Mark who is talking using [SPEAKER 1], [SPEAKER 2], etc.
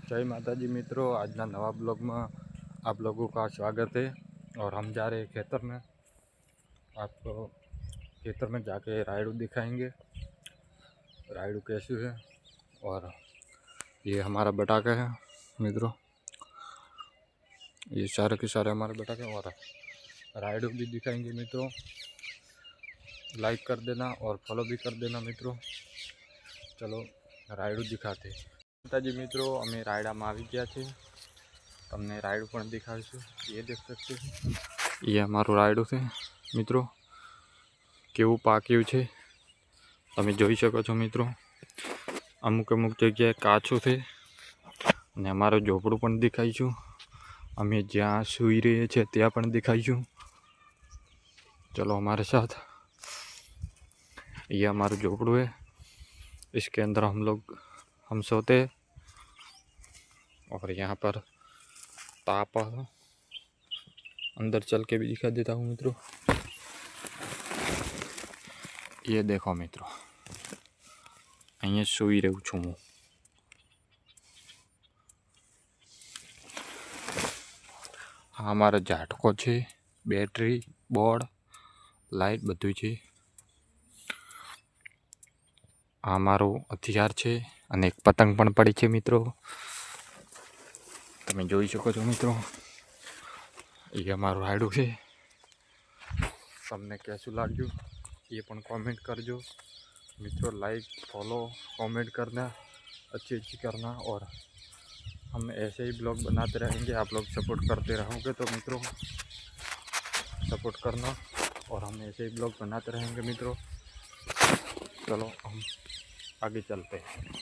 [SPEAKER 1] जय माता जी मित्रों, आज ना नवा ब्लॉग में आप लोगों का स्वागत है। और हम जा रहे हैं खेतर में। आपको खेतर में जाके रायडू दिखाएंगे, रायडू कैसे है। और ये हमारा बटाका है मित्रों, ये सारे के सारे हमारे बटाके। और रायडू भी दिखाएंगे मित्रों। लाइक कर देना और फॉलो भी कर देना मित्रों। चलो रायडू दिखाते माताजी मित्रों, अमे रायडा में આવી ગયા છે। તમને રાયડું પણ દેખાડીશું। ये देख सकते हो, ये અમારું રાયડું છે મિત્રો। કેવું પાક્યું છે તમે જોઈ શકો છો મિત્રો। અમુક અમુક જગ્યાએ કાચું છે અને અમારું ઝોપડું પણ દેખાઈશું। અમે જ્યાં સૂઈ રહીએ છીએ ત્યાં પણ દેખાઈશું। चलो हमारे साथ। ये हमारा झोपड़ू है, इसके अंदर हम सोते हैं। और यहाँ पर ताप अंदर चल के भी दिखा देता हूँ मित्रों। ये देखो मित्रों, अँ सूई रहूँ छूँ हूँ। हाँ, हमारा झाटको है, बैटरी, बोर्ड, लाइट बधु है। आ मारो हथियार है और एक पतंग पण पड़ी है मित्रों, तमे जोई सको छो मित्रों। ये हमारो रायडू है। तमने कैसू लाग्यु ये पण कॉमेंट करजो मित्रों। लाइक, फॉलो, कमेंट करना, अच्छी करना। और हम ऐसे ही ब्लॉग बनाते रहेंगे, आप लोग सपोर्ट करते रहोगे तो मित्रों सपोर्ट करना। और हम ऐसे ही ब्लॉग बनाते रहेंगे मित्रों। चलो हम आगे चलते हैं।